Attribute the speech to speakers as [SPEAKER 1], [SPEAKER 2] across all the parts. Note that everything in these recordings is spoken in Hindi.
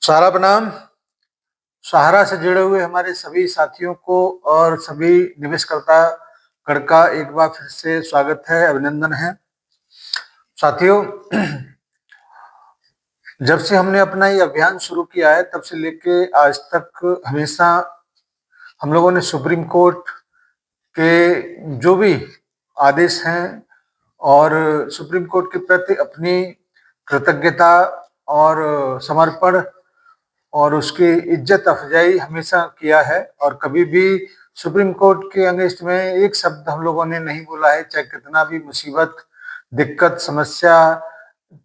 [SPEAKER 1] सारा बनाम सहारा से जुड़े हुए हमारे सभी साथियों को और सभी निवेशकर्ता गण का एक बार फिर से स्वागत है, अभिनंदन है। साथियों, जब से हमने अपना ये अभियान शुरू किया है तब से लेके आज तक हमेशा हम लोगों ने सुप्रीम कोर्ट के जो भी आदेश हैं और सुप्रीम कोर्ट के प्रति अपनी कृतज्ञता और समर्पण और उसकी इज्जत अफजाई हमेशा किया है और कभी भी सुप्रीम कोर्ट के अगेंस्ट में एक शब्द हम लोगों ने नहीं बोला है, चाहे कितना भी मुसीबत, दिक्कत, समस्या,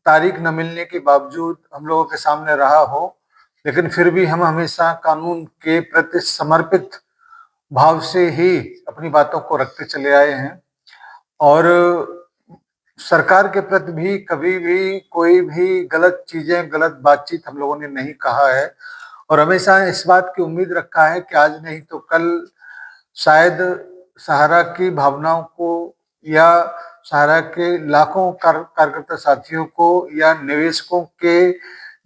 [SPEAKER 1] तारीख न मिलने के बावजूद हम लोगों के सामने रहा हो, लेकिन फिर भी हम हमेशा कानून के प्रति समर्पित भाव से ही अपनी बातों को रखते चले आए हैं और सरकार के प्रति भी कभी भी कोई भी गलत चीजें, गलत बातचीत हम लोगों ने नहीं कहा है और हमेशा इस बात की उम्मीद रखा है कि आज नहीं तो कल शायद सहारा की भावनाओं को या सहारा के लाखों कार्यकर्ता साथियों को या निवेशकों के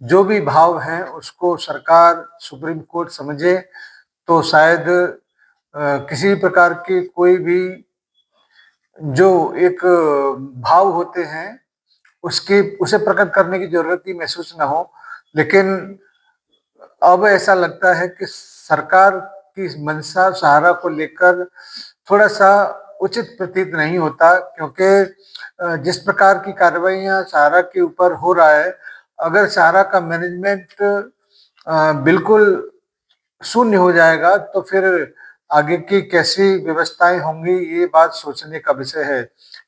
[SPEAKER 1] जो भी भाव हैं उसको सरकार, सुप्रीम कोर्ट समझे तो शायद किसी प्रकार की कोई भी जो एक भाव होते हैं उसे प्रकट करने की जरूरत ही महसूस न हो। लेकिन अब ऐसा लगता है कि सरकार की मंशा सहारा को लेकर थोड़ा सा उचित प्रतीत नहीं होता, क्योंकि जिस प्रकार की कार्रवाइयां सहारा के ऊपर हो रहा है, अगर सहारा का मैनेजमेंट बिल्कुल शून्य हो जाएगा तो फिर आगे की कैसी व्यवस्थाएं होंगी, ये बात सोचने का विषय है।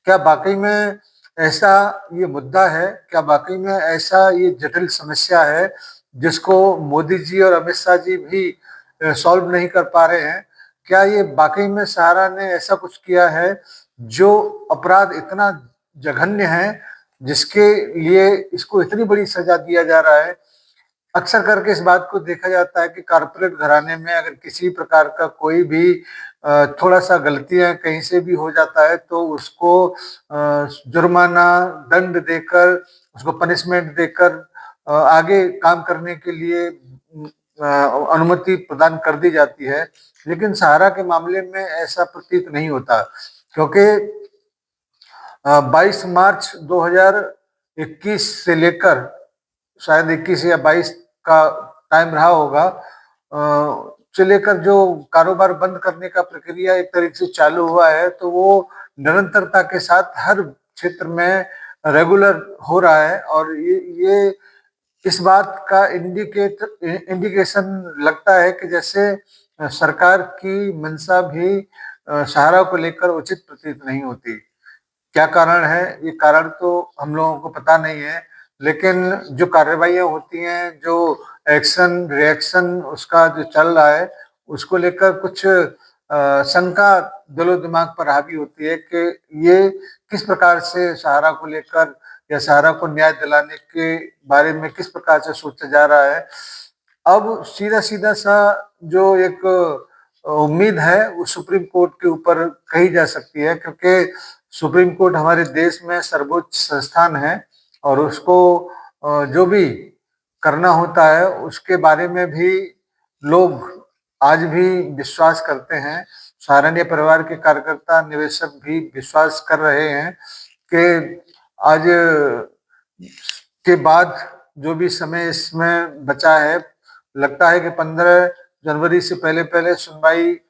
[SPEAKER 1] क्या वाकई में ऐसा ये मुद्दा है? क्या वाकई में ऐसा ये जटिल समस्या है जिसको मोदी जी और अमित शाह जी भी सॉल्व नहीं कर पा रहे हैं? क्या ये वाकई में सहारा ने ऐसा कुछ किया है जो अपराध इतना जघन्य है जिसके लिए इसको इतनी बड़ी सजा दिया जा रहा है? अक्सर करके इस बात को देखा जाता है कि कारपोरेट घराने में अगर किसी प्रकार का कोई भी थोड़ा सा गलतियां कहीं से भी हो जाता है तो उसको जुर्माना, दंड देकर, उसको पनिशमेंट देकर आगे काम करने के लिए अनुमति प्रदान कर दी जाती है। लेकिन सहारा के मामले में ऐसा प्रतीत नहीं होता, क्योंकि 22 मार्च 2021 से लेकर शायद 21 या 22 का टाइम रहा होगा, से लेकर जो कारोबार बंद करने का प्रक्रिया एक तरीके से चालू हुआ है तो वो निरंतरता के साथ हर क्षेत्र में रेगुलर हो रहा है और ये इस बात का इंडिकेशन लगता है कि जैसे सरकार की मंशा भी सहारा को लेकर उचित प्रतीत नहीं होती। क्या कारण है? ये कारण तो हम लोगों को पता नहीं है, लेकिन जो कार्रवाइयां होती हैं, जो एक्शन रिएक्शन उसका जो चल रहा है, उसको लेकर कुछ शंका दिलो दिमाग पर हावी होती है कि ये किस प्रकार से सहारा को लेकर या सहारा को न्याय दिलाने के बारे में किस प्रकार से सोचा जा रहा है। अब सीधा सीधा सा जो एक उम्मीद है वो सुप्रीम कोर्ट के ऊपर कही जा सकती है, क्योंकि सुप्रीम कोर्ट हमारे देश में सर्वोच्च संस्थान है और उसको जो भी करना होता है उसके बारे में भी लोग आज भी विश्वास करते हैं। सहारनीय परिवार के कार्यकर्ता, निवेशक भी विश्वास कर रहे हैं कि आज के बाद जो भी समय इसमें बचा है, लगता है कि 15 जनवरी से पहले पहले सुनवाई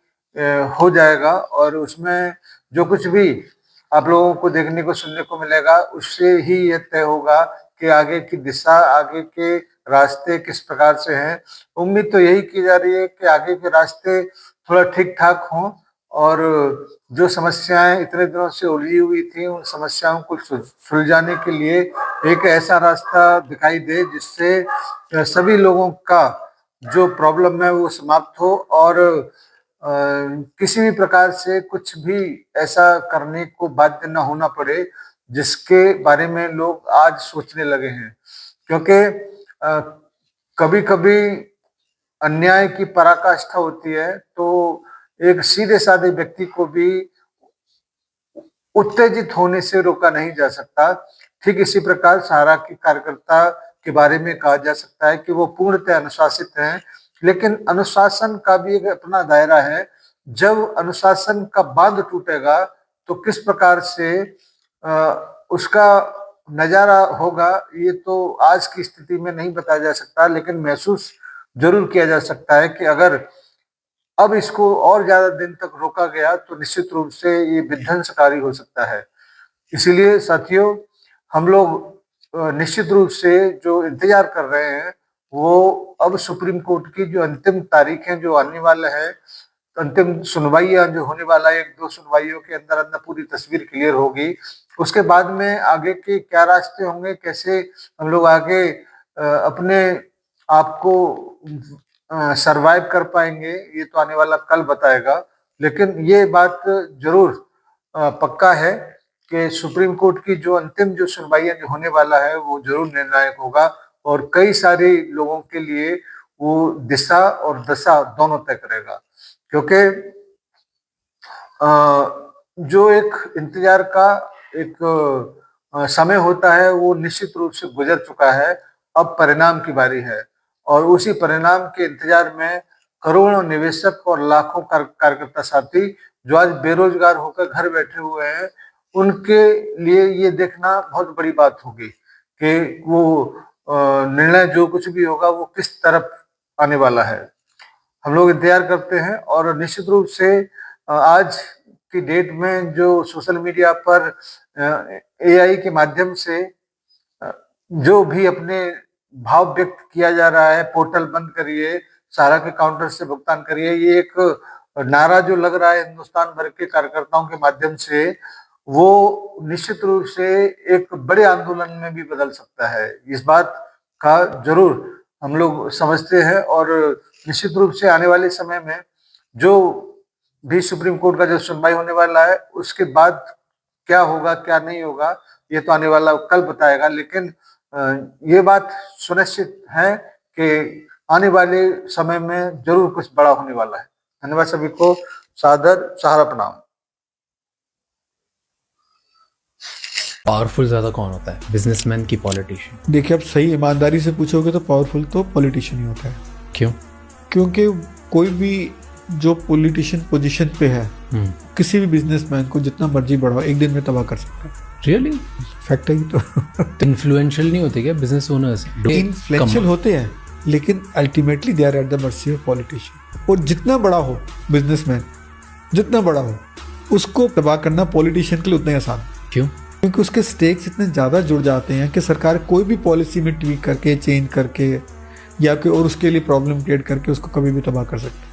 [SPEAKER 1] हो जाएगा और उसमें जो कुछ भी आप लोगों को देखने को सुनने को मिलेगा उससे ही ये तय होगा कि आगे की दिशा, आगे के रास्ते किस प्रकार से हैं। उम्मीद तो यही की जा रही है कि आगे के रास्ते थोड़ा ठीक ठाक हों और जो समस्याएं इतने दिनों से उलझी हुई थी उन समस्याओं को सुलझाने के लिए एक ऐसा रास्ता दिखाई दे जिससे सभी लोगों का जो प्रॉब्लम है वो समाप्त हो और किसी भी प्रकार से कुछ भी ऐसा करने को बाध्य न होना पड़े जिसके बारे में लोग आज सोचने लगे हैं। क्योंकि कभी कभी अन्याय की पराकाष्ठा होती है तो एक सीधे साधे व्यक्ति को भी उत्तेजित होने से रोका नहीं जा सकता। ठीक इसी प्रकार सहारा के कार्यकर्ता के बारे में कहा जा सकता है कि वो पूर्णतः अनुशासित हैं, लेकिन अनुशासन का भी एक अपना दायरा है। जब अनुशासन का बांध टूटेगा तो किस प्रकार से उसका नजारा होगा, ये तो आज की स्थिति में नहीं बताया जा सकता, लेकिन महसूस जरूर किया जा सकता है कि अगर अब इसको और ज्यादा दिन तक रोका गया तो निश्चित रूप से ये विध्वंसकारी हो सकता है। इसीलिए साथियों, हम लोग निश्चित रूप से जो इंतजार कर रहे हैं वो अब सुप्रीम कोर्ट की जो अंतिम तारीख है, जो आने वाला है, अंतिम सुनवाइयां जो होने वाला है, 1-2 सुनवाइयों के अंदर अंदर पूरी तस्वीर क्लियर होगी। उसके बाद में आगे के क्या रास्ते होंगे, कैसे हम लोग आगे अपने आप को सरवाइव कर पाएंगे, ये तो आने वाला कल बताएगा। लेकिन ये बात जरूर पक्का है कि सुप्रीम कोर्ट की जो अंतिम जो सुनवाइयां जो होने वाला है वो जरूर निर्णायक होगा और कई सारे लोगों के लिए वो दिशा और दशा दोनों तय करेगा। क्योंकि जो एक इंतजार का एक समय होता है वो निश्चित रूप से गुजर चुका है। अब परिणाम की बारी है और उसी परिणाम के इंतजार में करोड़ों निवेशक और लाखों कार्यकर्ता साथी जो आज बेरोजगार होकर घर बैठे हुए हैं, उनके लिए ये देखना बहुत बड़ी बात होगी कि वो निर्णय जो कुछ भी होगा वो किस तरफ आने वाला है। हम लोग इंतजार करते हैं और निश्चित रूप से आज की डेट में जो सोशल मीडिया पर एआई के माध्यम से जो भी अपने भाव व्यक्त किया जा रहा है, पोर्टल बंद करिए, सहारा के काउंटर से भुगतान करिए, ये एक नारा जो लग रहा है हिंदुस्तान भर के कार्यकर्ताओं के माध्यम से, वो निश्चित रूप से एक बड़े आंदोलन में भी बदल सकता है। इस बात का जरूर हम लोग समझते हैं और निश्चित रूप से आने वाले समय में जो भी सुप्रीम कोर्ट का जो सुनवाई होने वाला है उसके बाद क्या होगा क्या नहीं होगा ये तो आने वाला कल बताएगा। लेकिन ये बात सुनिश्चित है कि आने वाले समय में जरूर कुछ बड़ा होने वाला है। धन्यवाद सभी को, सादर सहारा प्रणाम।
[SPEAKER 2] पावरफुल ज्यादा कौन होता है, बिजनेसमैन की पॉलिटिशियन?
[SPEAKER 3] देखिए, अब सही ईमानदारी से पूछोगे तो पावरफुल तो पॉलिटिशियन ही होता है।
[SPEAKER 2] क्यों?
[SPEAKER 3] क्योंकि कोई भी जो पॉलिटिशियन पोजीशन पे है किसी भी बिजनेसमैन को जितना मर्जी बढ़ाओ एक दिन में तबाह कर सकता है।
[SPEAKER 2] रियली?
[SPEAKER 3] फैक्ट है ये तो।
[SPEAKER 2] इन्फ्लुएंशियल नहीं होते क्या बिजनेस ओनर्स?
[SPEAKER 3] इन्फ्लुएंशियल होते हैं लेकिन ultimately they are at the mercy of politician. और जितना बड़ा हो बिजनेसमैन, जितना बड़ा हो, उसको तबाह करना पॉलिटिशियन के लिए उतना ही आसान।
[SPEAKER 2] क्यों?
[SPEAKER 3] क्योंकि उसके स्टेक्स इतने ज़्यादा जुड़ जाते हैं कि सरकार कोई भी पॉलिसी में ट्वीक करके, चेंज करके या कोई और उसके लिए प्रॉब्लम क्रिएट करके उसको कभी भी तबाह कर सकती है।